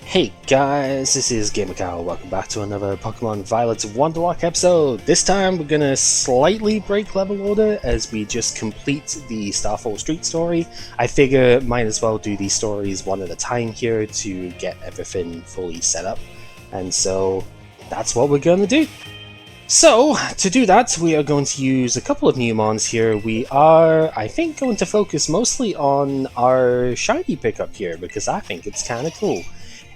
Hey guys, this is GamerCow. Welcome back to another Pokemon Violet's Wonderlocke episode. This time we're gonna slightly break level order as we just complete the Starfall Street story. I figure might as well do these stories one at a time here to get everything fully set up. And so that's what we're gonna do. So, to do that, we are going to use a couple of new mons here. We are, I think, going to focus mostly on our shiny pickup here because I think it's kind of cool.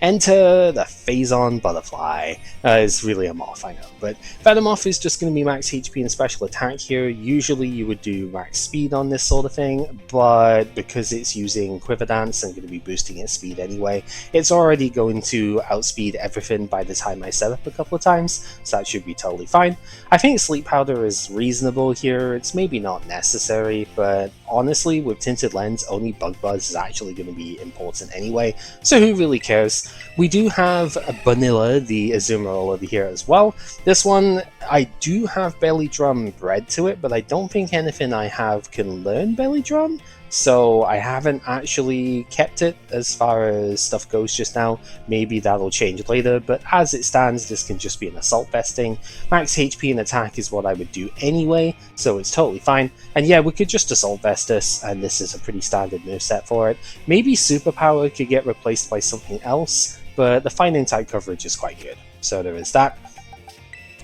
Enter the Phazon Butterfly. It's really a morph, I know, but Venomoth is just going to be max HP and special attack here. Usually you would do max speed on this sort of thing, but because it's using Quiver Dance and going to be boosting its speed anyway, it's already going to outspeed everything by the time I set up a couple of times, so that should be totally fine. I think Sleep Powder is reasonable here. It's maybe not necessary, but honestly, with Tinted Lens, only Bug Buzz is actually going to be important anyway, so who really cares? We do have Vanilla, the Azumarill over here as well. This one, I do have Belly Drum bred to it, but I don't think anything I have can learn Belly Drum, so I haven't actually kept it as far as stuff goes just now. Maybe that'll change later, but as it stands, this can just be an Assault Vesting. Max HP and attack is what I would do anyway, so it's totally fine. And yeah, we could just Assault Vest this, and this is a pretty standard moveset for it. Maybe Superpower could get replaced by something else, but the Finding Type coverage is quite good, so there is that.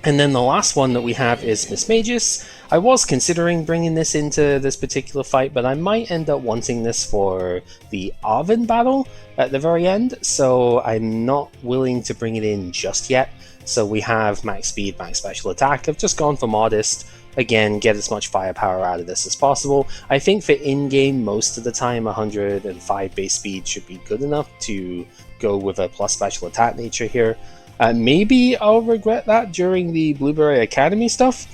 And then the last one that we have is Miss Magus. I was considering bringing this into this particular fight, but I might end up wanting this for the Arven battle at the very end, so I'm not willing to bring it in just yet. So we have max speed, max special attack. I've just gone for modest. Again, get as much firepower out of this as possible. I think for in-game, most of the time, 105 base speed should be good enough to go with a plus special attack nature here. Maybe I'll regret that during the Blueberry Academy stuff.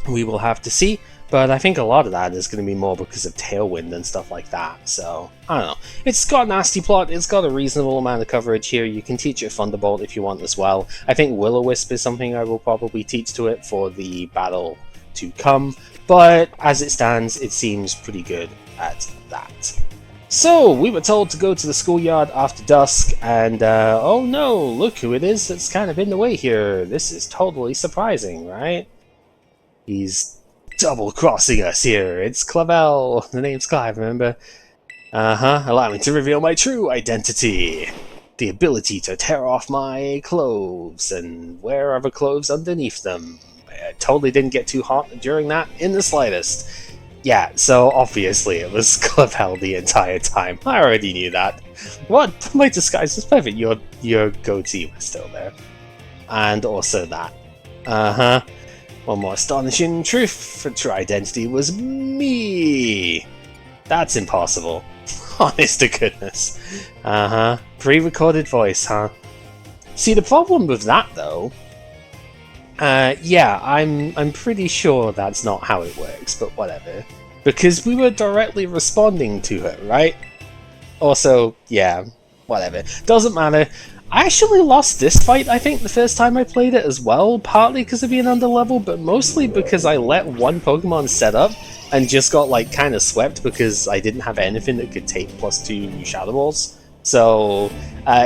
We will have to see, but I think a lot of that is going to be more because of Tailwind and stuff like that, so I don't know. It's got a nasty plot, it's got a reasonable amount of coverage here. You can teach it Thunderbolt if you want as well. I think Will-O-Wisp is something I will probably teach to it for the battle to come, but as it stands, it seems pretty good at that. So, we were told to go to the schoolyard after dusk, and oh no, look who it is that's kind of in the way here. This is totally surprising, right? He's double-crossing us here. It's Clavel. The name's Clive, remember? Allow me to reveal my true identity. The ability to tear off my clothes and wear other clothes underneath them. I totally didn't get too hot during that in the slightest. Yeah, so obviously it was Clavel the entire time. I already knew that. What? My disguise is perfect. Your goatee was still there. And also that. One more astonishing truth. For true identity was me. That's impossible. Honest to goodness. Pre-recorded voice, huh? See, the problem with that, though... yeah, I'm pretty sure that's not how it works, but whatever. Because we were directly responding to her, right? Also, yeah, whatever. Doesn't matter. I actually lost this fight, I think, the first time I played it as well, partly because of being under level, but mostly because I let one Pokemon set up and just got, like, kind of swept because I didn't have anything that could take +2 Shadow Balls. So,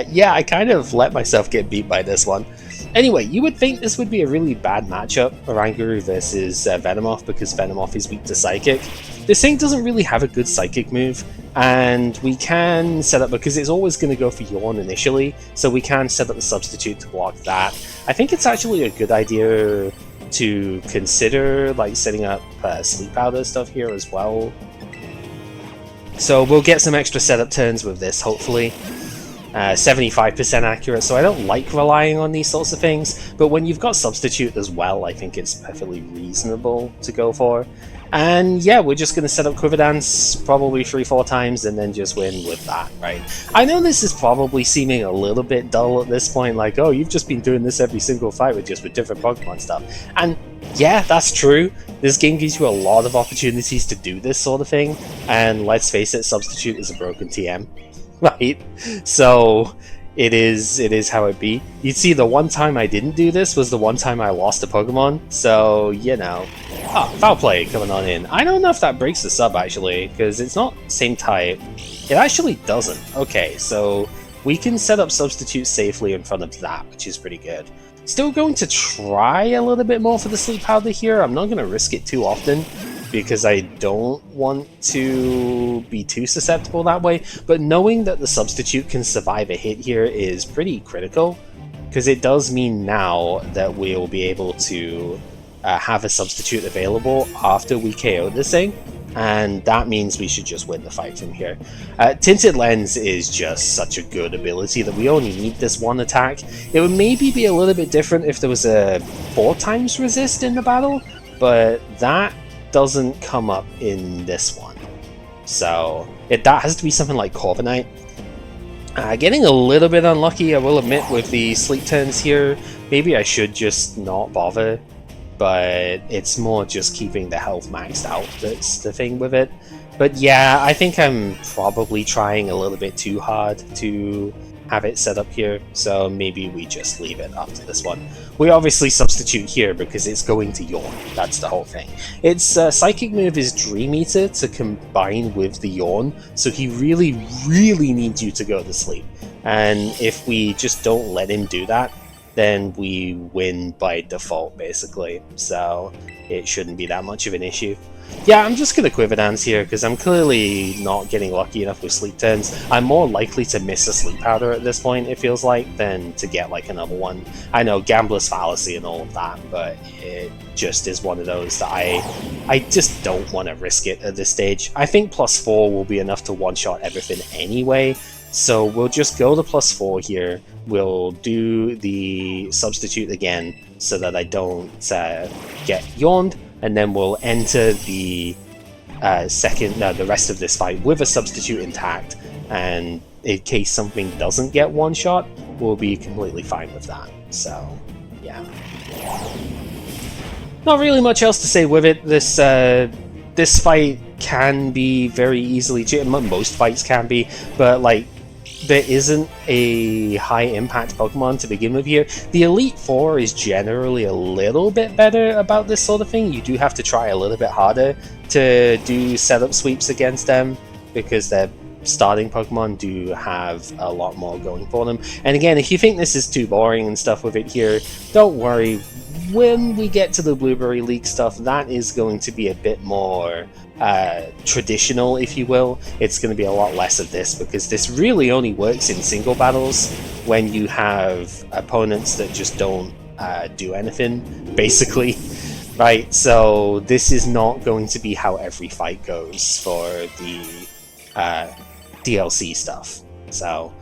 yeah, I kind of let myself get beat by this one. Anyway, you would think this would be a really bad matchup, Oranguru versus Venomoth, because Venomoth is weak to Psychic. This thing doesn't really have a good Psychic move, and we can set up, because it's always going to go for Yawn initially, so we can set up a substitute to block that. I think it's actually a good idea to consider, like, setting up Sleep Powder stuff here as well. So we'll get some extra setup turns with this, hopefully. 75% accurate, so I don't like relying on these sorts of things, but when you've got substitute as well, I think it's perfectly reasonable to go for. And yeah, we're just going to set up Quiver Dance probably 3-4 times and then just win with that, right? I know this is probably seeming a little bit dull at this point, like, oh, you've just been doing this every single fight with different Pokemon stuff. And yeah, that's true. This game gives you a lot of opportunities to do this sort of thing, and let's face it, substitute is a broken TM. Right, so it is how it be. You'd see the one time I didn't do this was the one time I lost a Pokemon, so, you know. Ah, Foul Play coming on in. I don't know if that breaks the sub, actually, because it's not same type. It actually doesn't. Okay, so we can set up substitutes safely in front of that, which is pretty good. Still going to try a little bit more for the sleep powder here. I'm not going to risk it too often because I don't want to be too susceptible that way, but knowing that the substitute can survive a hit here is pretty critical, because it does mean now that we'll be able to have a substitute available after we KO this thing, and that means we should just win the fight from here. Tinted Lens is just such a good ability that we only need this one attack. It would maybe be a little bit different if there was a 4 times resist in the battle, but that doesn't come up in this one. So that has to be something like Corviknight. Getting a little bit unlucky, I will admit, with the sleep turns here. Maybe I should just not bother, but it's more just keeping the health maxed out that's the thing with it. But yeah, I think I'm probably trying a little bit too hard to have it set up here, so maybe we just leave it after this one. We obviously substitute here because it's going to Yawn, that's the whole thing. Its psychic move is Dream Eater to combine with the Yawn, so he really needs you to go to sleep. And if we just don't let him do that, then we win by default, basically. So it shouldn't be that much of an issue. Yeah, I'm just going to Quiver Dance here, because I'm clearly not getting lucky enough with sleep turns. I'm more likely to miss a sleep powder at this point, it feels like, than to get like another one. I know, Gambler's Fallacy and all of that, but it just is one of those that I just don't want to risk it at this stage. I think +4 will be enough to one-shot everything anyway, so we'll just go to +4 here. We'll do the substitute again so that I don't get yawned, and then we'll enter the the rest of this fight with a substitute intact, and in case something doesn't get one shot, we'll be completely fine with that. So yeah, not really much else to say with it. This fight can be very easily cheated. Most fights can be, but like, there isn't a high impact Pokemon to begin with here. The Elite Four is generally a little bit better about this sort of thing. You do have to try a little bit harder to do setup sweeps against them, because their starting Pokemon do have a lot more going for them. And again, if you think this is too boring and stuff with it here, don't worry. When we get to the Blueberry League stuff, that is going to be a bit more traditional, if you will. It's going to be a lot less of this, because this really only works in single battles when you have opponents that just don't do anything, basically. Right, so this is not going to be how every fight goes for the DLC stuff. So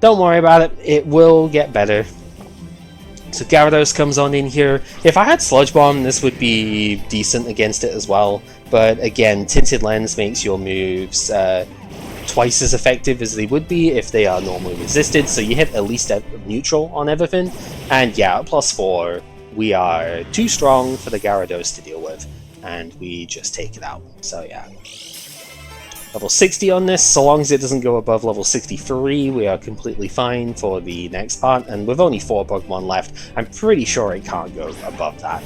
don't worry about it, it will get better. So Gyarados comes on in here. If I had Sludge Bomb, this would be decent against it as well. But again, Tinted Lens makes your moves twice as effective as they would be if they are normally resisted. So you hit at least neutral on everything. And yeah, at +4, we are too strong for the Gyarados to deal with. And we just take it out. So yeah. Level 60 on this, so long as it doesn't go above level 63, we are completely fine for the next part, and with only 4 Pokemon left, I'm pretty sure it can't go above that.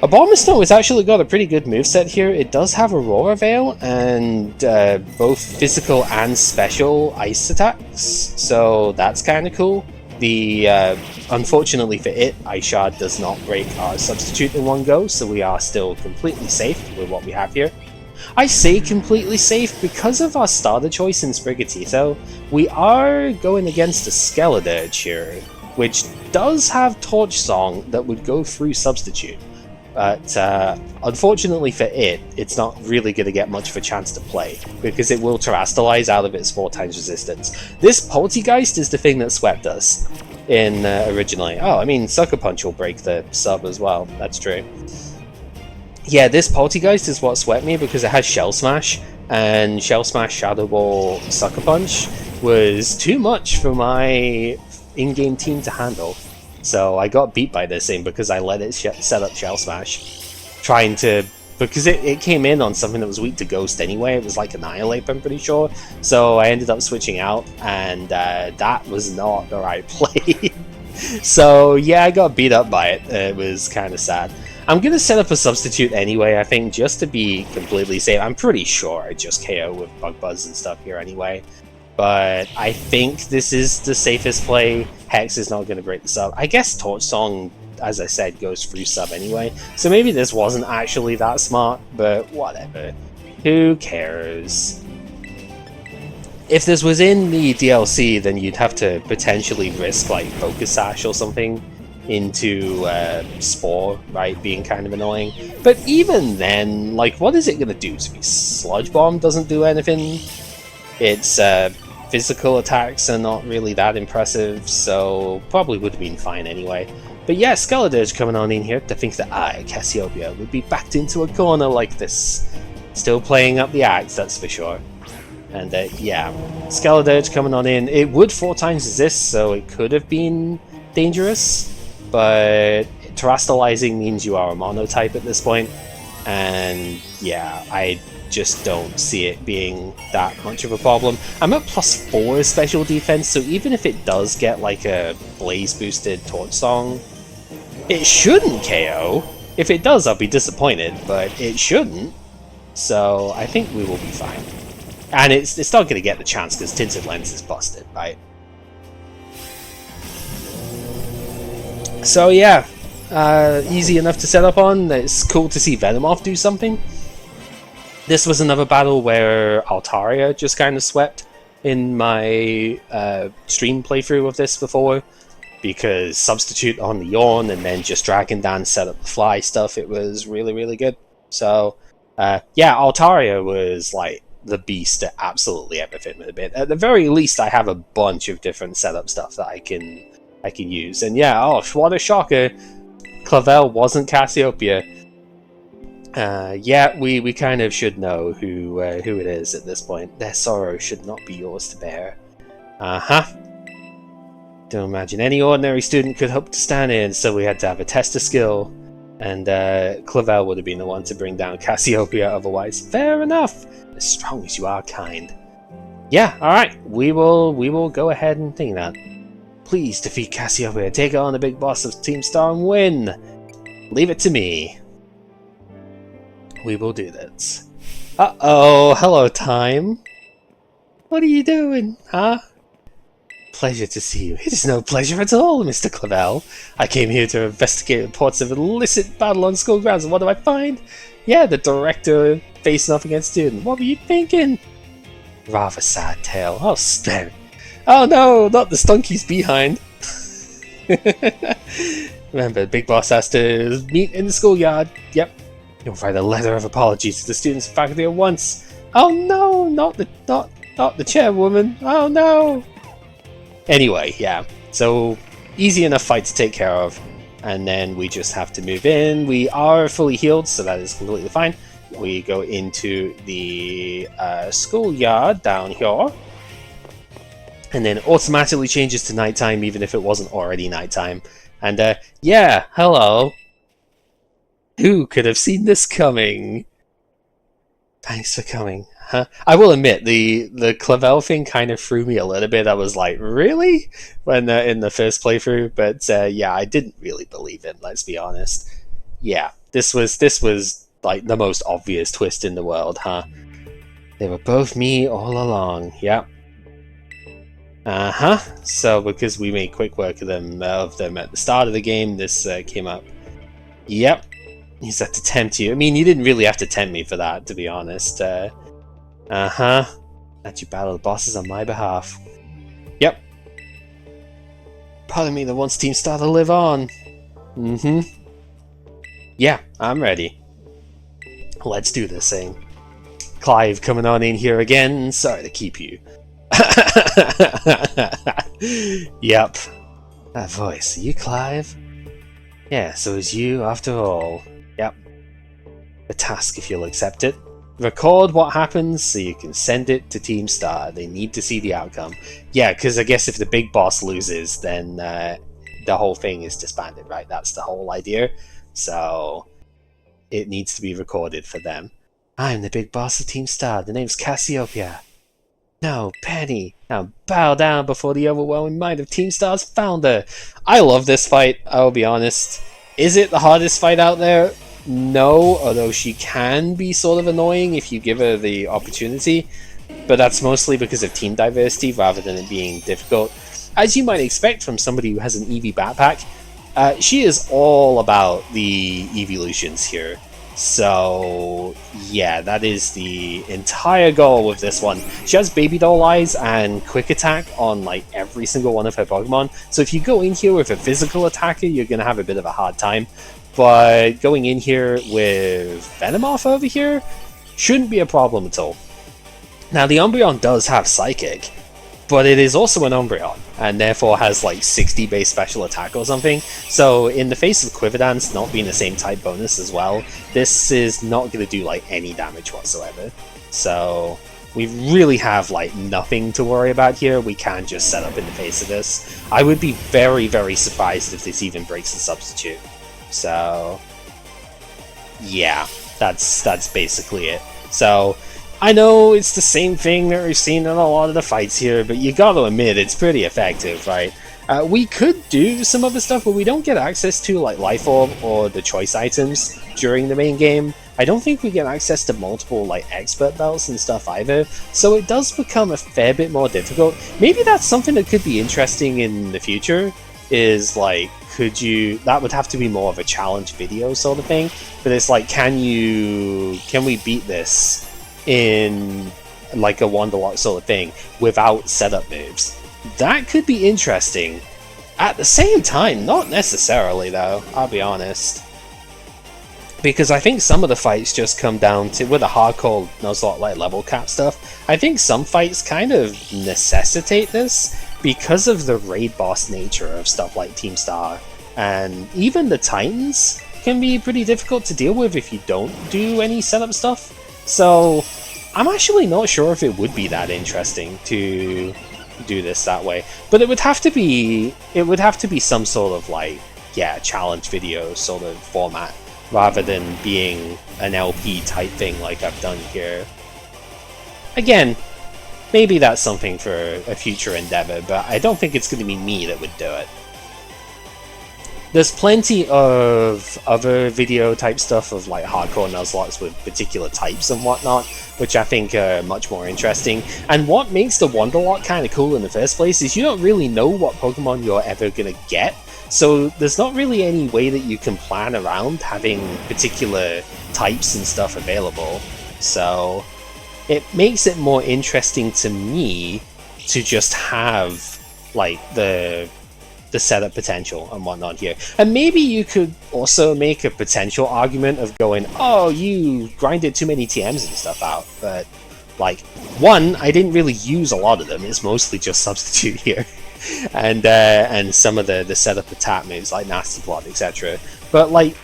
Abomasnow has actually got a pretty good moveset here. It does have Aurora Veil, and both physical and special ice attacks, so that's kind of cool. The unfortunately for it, Ice Shard does not break our substitute in one go, so we are still completely safe with what we have here. I say completely safe because of our starter choice in Sprigatito. We are going against a Skeledirge here, which does have Torch Song that would go through substitute. But unfortunately for it, it's not really going to get much of a chance to play, because it will Terastalize out of its 4 times resistance. This Poltegeist is the thing that swept us in originally. Oh, I mean, Sucker Punch will break the sub as well, that's true. Yeah, this Poltegeist is what swept me, because it has Shell Smash, and Shell Smash, Shadow Ball, Sucker Punch was too much for my in-game team to handle. So I got beat by this thing because I let it set up Shell Smash, trying to, because it came in on something that was weak to Ghost anyway. It was like Annihilate, I'm pretty sure. So I ended up switching out, and that was not the right play. So yeah, I got beat up by it. It was kind of sad. I'm going to set up a substitute anyway, I think, just to be completely safe. I'm pretty sure I just KO with Bug Buzz and stuff here anyway. but I think this is the safest play. Hex is not going to break the sub. I guess Torch Song, as I said, goes through sub anyway, so maybe this wasn't actually that smart, but whatever. Who cares? If this was in the DLC, then you'd have to potentially risk like Focus Sash or something into Spore, right, being kind of annoying. But even then, like, what is it going to do to me? Sludge Bomb doesn't do anything. Its physical attacks are not really that impressive, so probably would have been fine anyway. But yeah, Skeledirge coming on in here to think that I, Cassiopea, would be backed into a corner like this. Still playing up the act, that's for sure. And yeah, Skeledirge coming on in. It would 4 times resist, so it could have been dangerous, but Terastalizing means you are a monotype at this point, and yeah, I just don't see it being that much of a problem. I'm at +4 special defense, so even if it does get like a blaze boosted Torch Song, it shouldn't KO. If it does, I'll be disappointed, but it shouldn't, so I think we will be fine. And it's not going to get the chance because Tinted Lens is busted, right? So yeah, easy enough to set up on. It's cool to see Venomoth do something. This was another battle where Altaria just kind of swept in my stream playthrough of this before, because substitute on the Yawn and then just Dragon Dance set up the fly stuff. It was really, really good. So yeah, Altaria was like the beast at absolutely everything with a bit. At the very least, I have a bunch of different setup stuff that I can use. And yeah, oh, what a shocker! Clavel wasn't Cassiopea. Yeah, we kind of should know who it is at this point. Their sorrow should not be yours to bear. Don't imagine any ordinary student could hope to stand in, so we had to have a test of skill. And Clavel would have been the one to bring down Cassiopea otherwise. Fair enough! As strong as you are kind. Yeah, alright, we will go ahead and think that. Please defeat Cassiopea, take on the big boss of Team Star and win! Leave it to me. We will do this. Uh-oh, hello time. What are you doing, huh? Pleasure to see you. It is no pleasure at all, Mr. Clavel. I came here to investigate reports of an illicit battle on school grounds, and what do I find? Yeah, the director facing off against student. What were you thinking? Rather sad tale. Oh, spare it. Oh no, not the Stunky's behind. Remember, Big Boss has to meet in the schoolyard. Yep. You'll write a letter of apology to the students and faculty at once. Oh no, not the chairwoman. Oh no. Anyway, yeah. So easy enough fight to take care of, and then we just have to move in. We are fully healed, so that is completely fine. We go into the schoolyard down here, and then it automatically changes to nighttime, even if it wasn't already nighttime. And yeah, hello. Who could have seen this coming? Thanks for coming. Huh? I will admit, the Clavel thing kind of threw me a little bit. I was like, really? When in the first playthrough, but yeah, I didn't really believe it, let's be honest. Yeah, this was like the most obvious twist in the world, huh? They were both me all along, yep. So because we made quick work of them at the start of the game, this came up. Yep. He's had to tempt you. I mean, you didn't really have to tempt me for that, to be honest. That you battle the bosses on my behalf. Yep. Part of me that wants Team Star to live on. Yeah, I'm ready. Let's do this thing. Clive coming on in here again. Sorry to keep you. Yep. That voice. Are you Clive? Yeah, so it's you after all. Yep. A task if you'll accept it. Record what happens so you can send it to Team Star. They need to see the outcome. Yeah, because I guess if the big boss loses, then the whole thing is disbanded, right? That's the whole idea. So it needs to be recorded for them. I'm the big boss of Team Star. The name's Cassiopea. No, Penny. Now bow down before the overwhelming might of Team Star's founder. I love this fight, I'll be honest. Is it the hardest fight out there? No, although she can be sort of annoying if you give her the opportunity. but that's mostly because of team diversity rather than it being difficult. As you might expect from somebody who has an Eevee backpack, she is all about the evolutions here. So yeah, that is the entire goal with this one. She has Baby Doll Eyes and Quick Attack on like every single one of her Pokemon. So if you go in here with a physical attacker, you're going to have a bit of a hard time. But going in here with Venomoth over here shouldn't be a problem at all. Now the Umbreon does have Psychic, but it is also an Umbreon, and therefore has like 60 base special attack or something. So in the face of Quiver Dance not being the same type bonus as well, this is not going to do like any damage whatsoever. So we really have like nothing to worry about here. We can just set up in the face of this. I would be very, very surprised if this even breaks the substitute. So yeah, that's basically it. So I know it's the same thing that we've seen in a lot of the fights here, but you gotta admit it's pretty effective, right? We could do some other stuff, but we don't get access to like Life Orb or the choice items during the main game. I don't think we get access to multiple like expert belts and stuff either, so it does become a fair bit more difficult. Maybe that's something that could be interesting in the future, is like, that would have to be more of a challenge video sort of thing, but it's like, can we beat this in like a Wonderlocke sort of thing without setup moves? That could be interesting. At the same time, not necessarily though, I'll be honest. Because I think some of the fights just come down to, with a hardcore Nuzlocke like level cap stuff, I think some fights kind of necessitate this because of the raid boss nature of stuff like Team Star. And even the Titans can be pretty difficult to deal with if you don't do any setup stuff. So I'm actually not sure if it would be that interesting to do this that way. But it would have to be some sort of like, yeah, challenge video sort of format, rather than being an LP type thing like I've done here. Again, maybe that's something for a future endeavor, but I don't think it's going to be me that would do it. There's plenty of other video type stuff of like hardcore Nuzlockes with particular types and whatnot, which I think are much more interesting. And what makes the Wonderlocke kind of cool in the first place is you don't really know what Pokemon you're ever going to get, so there's not really any way that you can plan around having particular types and stuff available. So it makes it more interesting to me to just have like the setup potential and whatnot here. And maybe you could also make a potential argument of going, oh, you grinded too many TMs and stuff out, but like, one, I didn't really use a lot of them, it's mostly just substitute here. And some of the setup attack moves like Nasty Plot, etc. But like,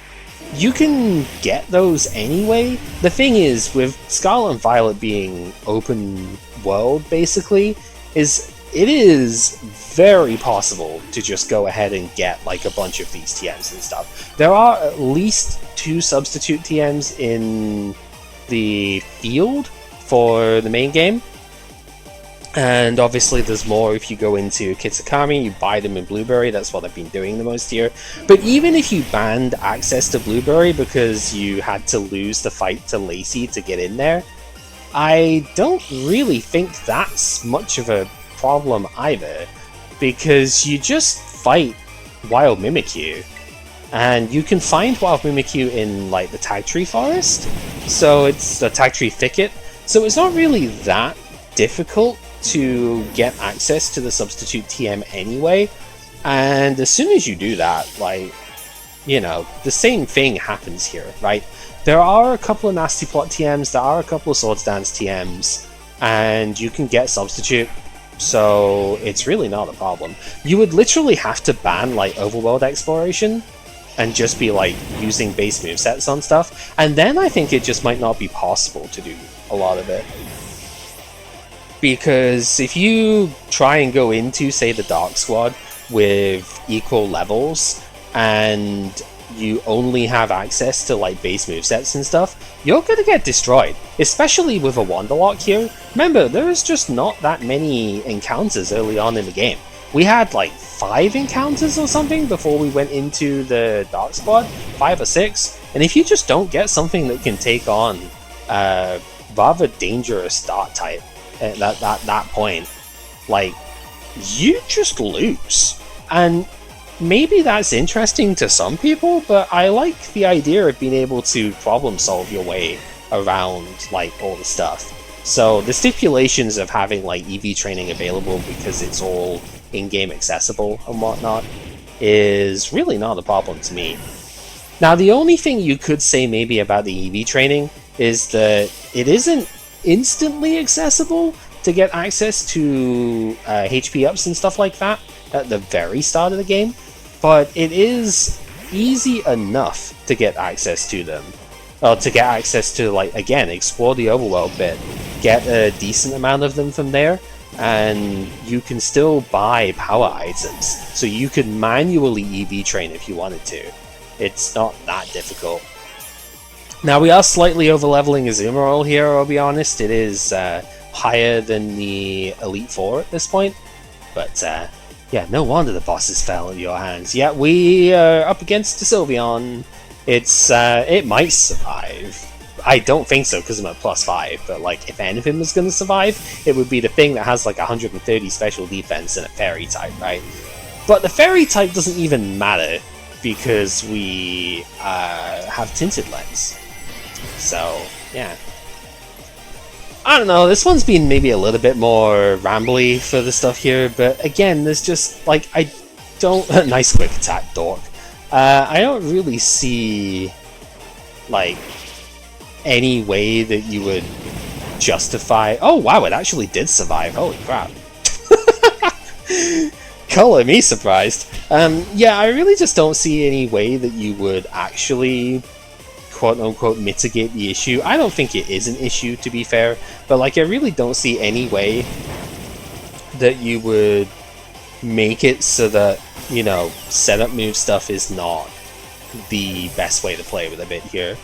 you can get those anyway. The thing is, with Scarlet and Violet being open world basically, it is very possible to just go ahead and get like a bunch of these TMs and stuff. There are at least 2 substitute TMs in the field for the main game, and obviously there's more if you go into Kitsukami, you buy them in Blueberry. That's what I've been doing the most here. But even if you banned access to Blueberry because you had to lose the fight to Lacey to get in there, I don't really think that's much of a problem either, because you just fight Wild Mimikyu, and you can find Wild Mimikyu in like the Tag Tree Forest, so it's the Tag Tree Thicket, so it's not really that difficult to get access to the substitute TM anyway. And as soon as you do that, like, you know, the same thing happens here, right? There are a couple of Nasty Plot TMs, there are a couple of Swords Dance TMs, and you can get substitute. So it's really not a problem. You would literally have to ban like overworld exploration and just be like using base movesets on stuff, and then I think it just might not be possible to do a lot of it. Because if you try and go into, say, the Dark Squad with equal levels, and you only have access to like base movesets and stuff, you're gonna get destroyed. Especially with a Wonderlocke here. Remember, there's just not that many encounters early on in the game. We had like 5 encounters or something before we went into the Dark Squad, 5 or 6, and if you just don't get something that can take on a rather dangerous Dark type, at that point, like, you just lose. And maybe that's interesting to some people, but I like the idea of being able to problem solve your way around, like, all the stuff. So the stipulations of having, like, EV training available because it's all in-game accessible and whatnot is really not a problem to me. Now, the only thing you could say maybe about the EV training is that it isn't instantly accessible to get access to HP ups and stuff like that at the very start of the game, but it is easy enough to get access to them. To get access to, like, again, explore the overworld bit, get a decent amount of them from there, and you can still buy power items, so you can manually EV train if you wanted to. It's not that difficult. Now, we are slightly over-leveling Azumarill here, I'll be honest. It is higher than the Elite Four at this point, but yeah, no wonder the bosses fell in your hands. Yeah, we are up against the Sylveon. It might survive. I don't think so because I'm at +5, but like, if anything was going to survive, it would be the thing that has like 130 special defense and a fairy type, right? But the fairy type doesn't even matter because we have Tinted Lens. So, yeah. I don't know, this one's been maybe a little bit more rambly for the stuff here, but again, there's just, like, I don't... Nice quick attack, dork. I don't really see, like, any way that you would justify... Oh, wow, it actually did survive. Holy crap. Color me surprised. Yeah, I really just don't see any way that you would actually quote-unquote mitigate the issue. I don't think it is an issue, to be fair, but like, I really don't see any way that you would make it so that, you know, setup move stuff is not the best way to play with a bit here.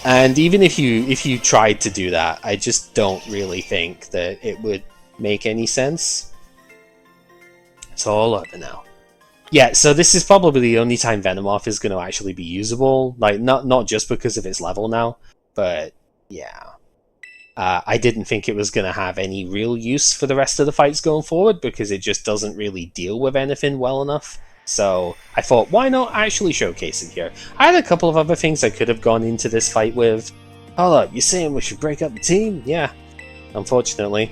And even if you tried to do that, I just don't really think that it would make any sense. It's all over now. Yeah, so this is probably the only time Venomoth is going to actually be usable. Like, not just because of its level now, but yeah. I didn't think it was going to have any real use for the rest of the fights going forward because it just doesn't really deal with anything well enough. So I thought, why not actually showcase it here? I had a couple of other things I could have gone into this fight with. Hold up, you're saying we should break up the team? Yeah, unfortunately.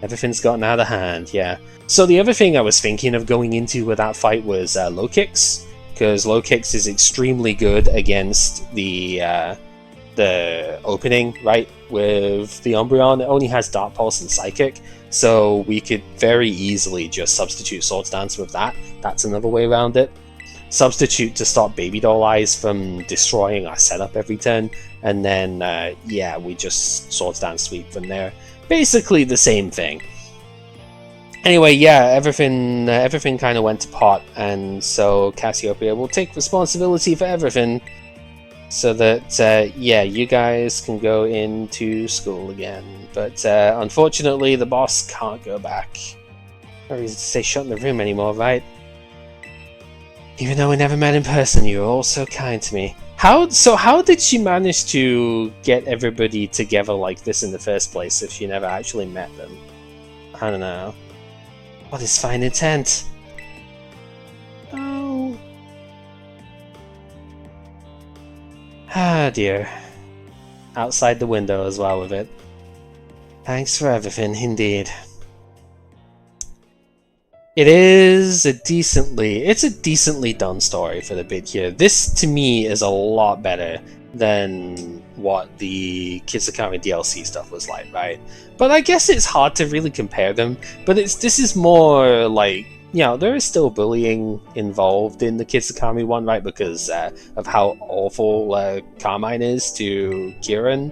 Everything's gotten out of hand, yeah. So the other thing I was thinking of going into with that fight was low kicks, because low kicks is extremely good against the opening, right, with the Umbreon. It only has Dark Pulse and Psychic, so we could very easily just substitute Swords Dance with that. That's another way around it. Substitute to stop Baby Doll Eyes from destroying our setup every turn, and then, yeah, we just Swords Dance sweep from there. Basically the same thing. Anyway, yeah, everything kind of went to pot, and so Cassiopea will take responsibility for everything, so that, yeah, you guys can go into school again. But unfortunately, the boss can't go back. No reason to stay shut in the room anymore, right? Even though we never met in person, you were all so kind to me. How did she manage to get everybody together like this in the first place if she never actually met them? I don't know. What is fine intent? Oh. Ah, dear. Outside the window as well with it. Thanks for everything, indeed. It's a decently done story for the bit here. This, to me, is a lot better than what the Kitsukami DLC stuff was like, right? But I guess it's hard to really compare them, but this is more like, you know, there is still bullying involved in the Kitsukami one, right, because of how awful Carmine is to Kieran.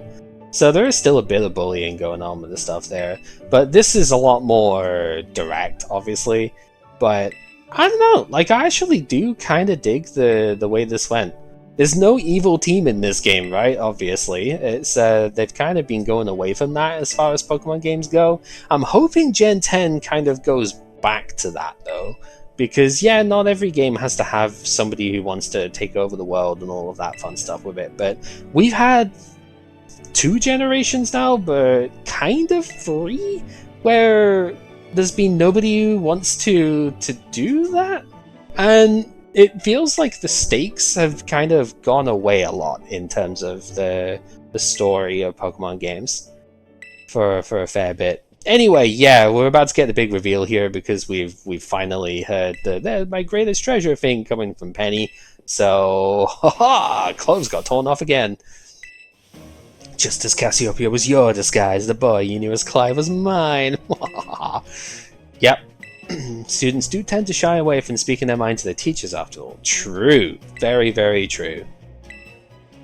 So there is still a bit of bullying going on with the stuff there, but this is a lot more direct, obviously. But I don't know, like, I actually do kind of dig the way this went. There's no evil team in this game, right? Obviously, it's they've kind of been going away from that as far as Pokemon games go. I'm hoping Gen 10 kind of goes back to that though, because yeah, not every game has to have somebody who wants to take over the world and all of that fun stuff with it. But we've had 2 generations now, but kind of 3, where there's been nobody who wants to do that, and it feels like the stakes have kind of gone away a lot in terms of the story of Pokemon games for a fair bit. Anyway, yeah, we're about to get the big reveal here because we've finally heard the my greatest treasure thing coming from Penny. So, haha, clothes got torn off again. Just as Cassiopea was your disguise, the boy you knew as Clive was mine. Yep. Students do tend to shy away from speaking their mind to their teachers after all. True. Very, very true.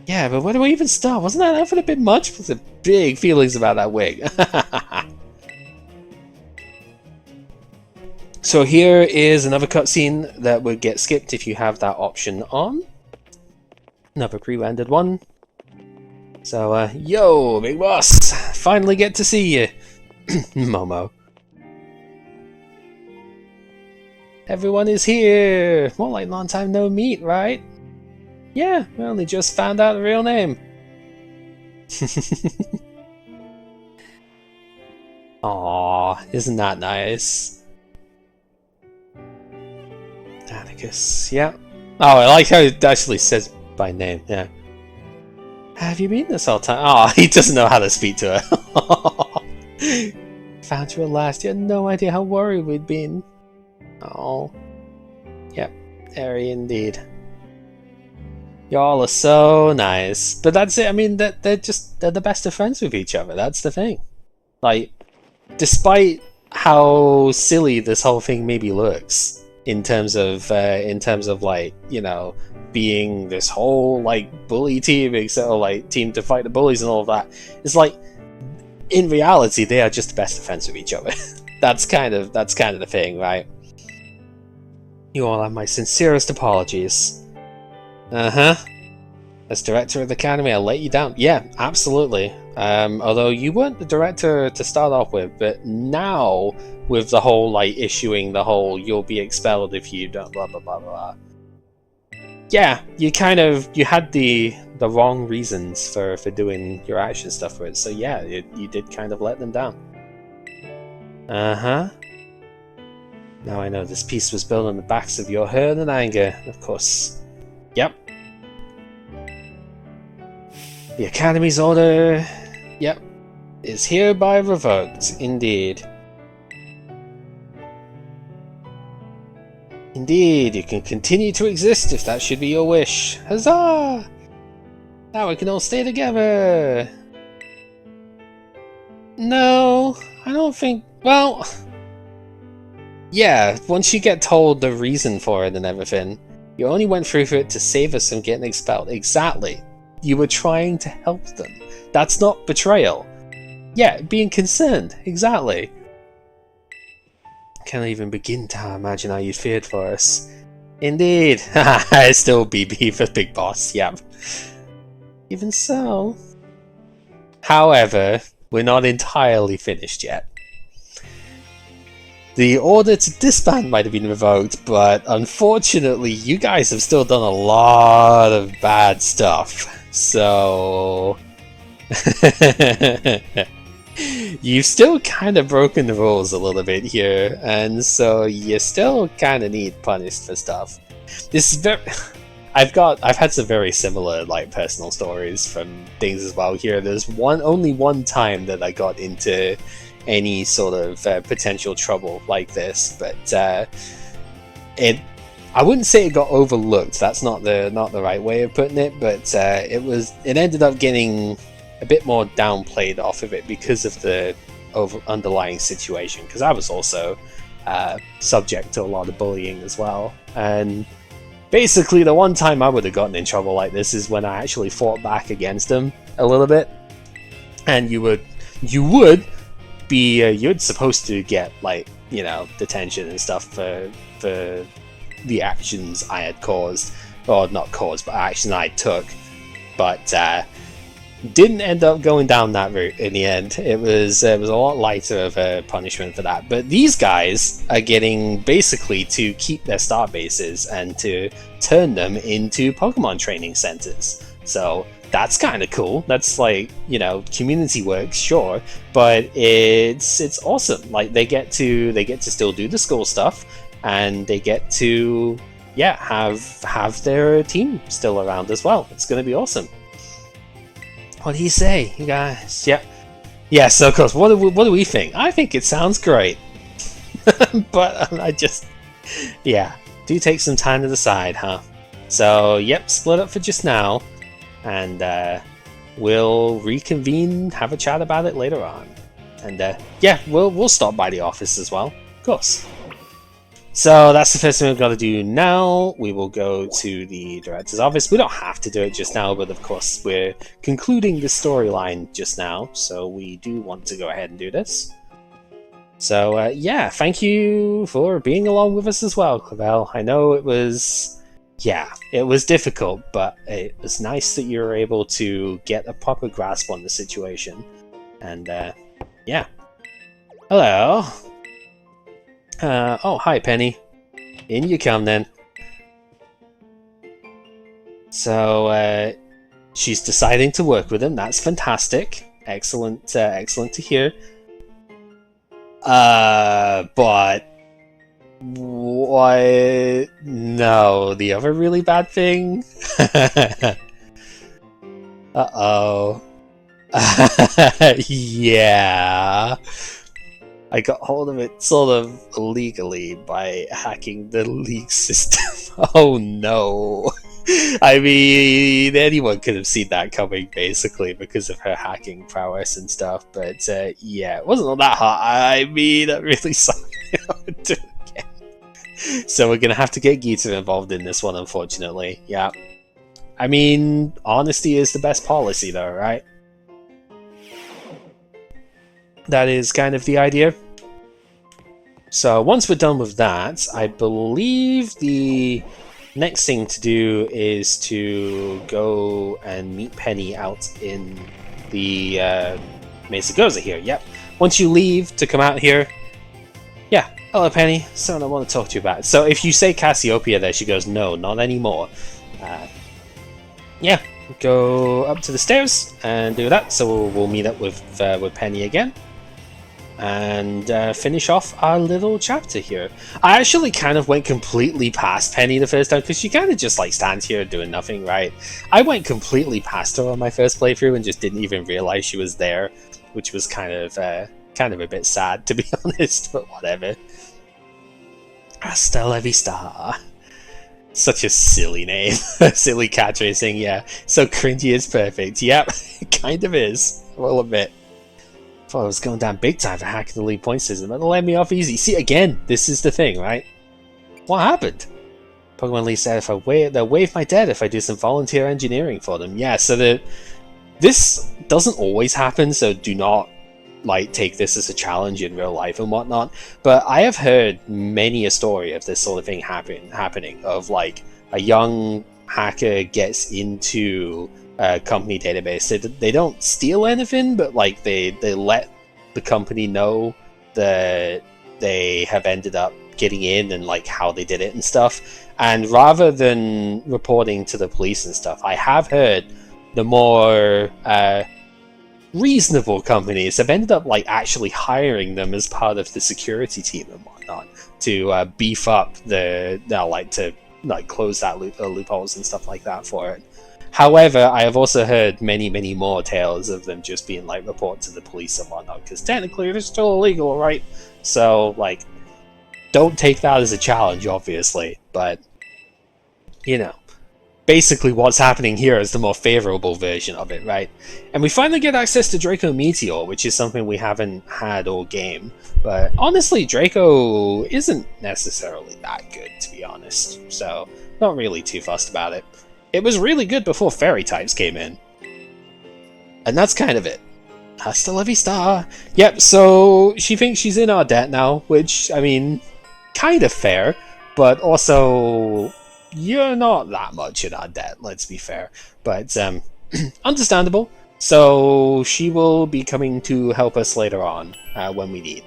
Yeah, but where do we even start? Wasn't that effort a bit much? With the big feelings about that wig. So here is another cutscene that would get skipped if you have that option on. Another pre-rendered one. So, yo, big boss! Finally get to see you! Momo. Everyone is here! More like long time no meet, right? Yeah, we only just found out the real name. Aww, isn't that nice? Atticus, yeah. Oh, I like how it actually says by name, yeah. Have you been this whole time? Oh, he doesn't know how to speak to her. Found you at last. You had no idea how worried we'd been. Oh. Yep, airy indeed. Y'all are so nice. But that's it, I mean, they're the best of friends with each other, that's the thing. Like, despite how silly this whole thing maybe looks, in terms of like, you know, being this whole like bully team, except like team to fight the bullies and all of that, it's like in reality they are just the best of friends with each other. that's kind of the thing, right? You all have my sincerest apologies. As director of the academy, I'll let you down. Yeah, absolutely. Although you weren't the director to start off with, but now with the whole like issuing the whole you'll be expelled if you don't blah blah blah blah. Yeah, you had the wrong reasons for doing your action stuff with it. So yeah, you did kind of let them down. Now I know this piece was built on the backs of your hurt and anger, of course. Yep. The Academy's order, yep, is hereby revoked, indeed. Indeed, you can continue to exist if that should be your wish. Huzzah! Now we can all stay together! No, I don't think... well... yeah, once you get told the reason for it and everything, you only went through it to save us from getting expelled. Exactly. You were trying to help them. That's not betrayal. Yeah, being concerned. Exactly. Can't even begin to imagine how you feared for us. Indeed. I still BB for Big Boss, yep. Even so... however, we're not entirely finished yet. The order to disband might have been revoked, but unfortunately you guys have still done a lot of bad stuff. So... you've still kind of broken the rules a little bit here, and so you still kind of need punished for stuff. This is very... I've had some very similar like personal stories from things as well here. There's only one time that I got into any sort of potential trouble like this, but I wouldn't say it got overlooked. That's not the right way of putting it, but it ended up getting a bit more downplayed off of it because of the underlying situation, because I was also subject to a lot of bullying as well. And basically the one time I would have gotten in trouble like this is when I actually fought back against them a little bit, and you're supposed to get, like, you know, detention and stuff for the actions I had caused, or not caused, but action I took, but didn't end up going down that route in the end. It was a lot lighter of a punishment for that. But these guys are getting basically to keep their star bases and to turn them into Pokemon training centers. So that's kind of cool. That's like, you know, community work, sure, but it's awesome. Like they get to still do the school stuff, and they get to have their team still around as well. It's gonna be awesome. What do you say, you guys? Yeah. So of course, what do we think? I think it sounds great, but I just do take some time to decide, huh? So yep, split up for just now. And we'll reconvene, have a chat about it later on. And we'll stop by the office as well, of course. So that's the first thing we've got to do now. We will go to the director's office. We don't have to do it just now, but of course we're concluding the storyline just now, so we do want to go ahead and do this. So thank you for being along with us as well, Clavel. I know it was... it was difficult, but it was nice that you were able to get a proper grasp on the situation. And, Hello. Oh, hi, Penny. In you come, then. So, she's deciding to work with him. That's fantastic. Excellent, excellent to hear. But... what? No, the other really bad thing? Uh-oh. Yeah. I got hold of it sort of illegally by hacking the league system. Oh no. I mean, anyone could have seen that coming, basically, because of her hacking prowess and stuff, but yeah, it wasn't all that hot. I mean, I'm really sorry. So we're gonna have to get Gita involved in this one, unfortunately. Yeah. I mean, honesty is the best policy, though, right? That is kind of the idea. So once we're done with that, I believe the next thing to do is to go and meet Penny out in the Mesa Goza here. Yep. Once you leave to come out here, yeah. Hello, Penny. Something I want to talk to you about. So if you say Cassiopea there, she goes, no, not anymore. Yeah, go up to the stairs and do that. So we'll meet up with Penny again. And finish off our little chapter here. I actually kind of went completely past Penny the first time, because she kind of just like stands here doing nothing, right? I went completely past her on my first playthrough and just didn't even realize she was there, which was kind of a bit sad, to be honest, but whatever. Hasta la vista. Such a silly name. Silly catchphrasing, yeah. So cringy is perfect. Yep, it kind of is. I will admit. Thought I was going down big time for hacking the league point system, but they let me off easy. See, again, this is the thing, right? What happened? Pokemon League said they'll waive my debt if I do some volunteer engineering for them. Yeah, so this doesn't always happen, so do not like take this as a challenge in real life and whatnot. But I have heard many a story of this sort of thing happening, of like a young hacker gets into a company database. They don't steal anything, but like they let the company know that they have ended up getting in and like how they did it and stuff. And rather than reporting to the police and stuff, I have heard the more reasonable companies have ended up like actually hiring them as part of the security team and whatnot to beef up to close that loopholes and stuff like that for it. However, I have also heard many more tales of them just being like report to the police and whatnot, because technically it is still illegal, right? So like, don't take that as a challenge, obviously, but you know, basically what's happening here is the more favorable version of it, right? And we finally get access to Draco Meteor, which is something we haven't had all game. But honestly, Draco isn't necessarily that good, to be honest. So, not really too fussed about it. It was really good before fairy types came in. And that's kind of it. Hasta la vista! Yep, so she thinks she's in our debt now, which, I mean, kind of fair, but also you're not that much in our debt, let's be fair. But, understandable. So she will be coming to help us later on when we need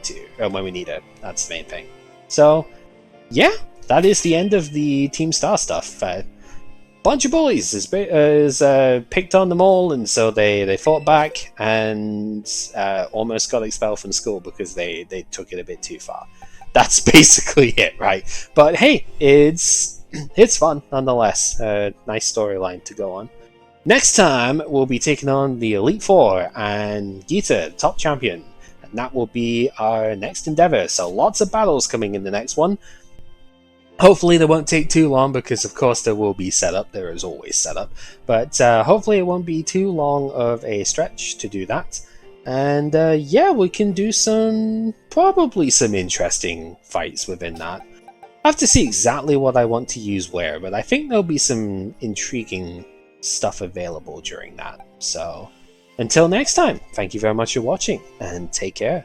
her. That's the main thing. So, yeah, that is the end of the Team Star stuff. bunch of bullies picked on them all, and so they fought back and almost got expelled from school because they took it a bit too far. That's basically it, right? But hey, it's fun nonetheless. Nice storyline to go on. Next time, we'll be taking on the Elite Four and Gita, top champion. And that will be our next endeavor. So lots of battles coming in the next one. Hopefully they won't take too long because of course there will be setup. There is always setup. But hopefully it won't be too long of a stretch to do that. And yeah, we can do probably some interesting fights within that. I have to see exactly what I want to use where, but I think there'll be some intriguing stuff available during that. So until next time, thank you very much for watching and take care.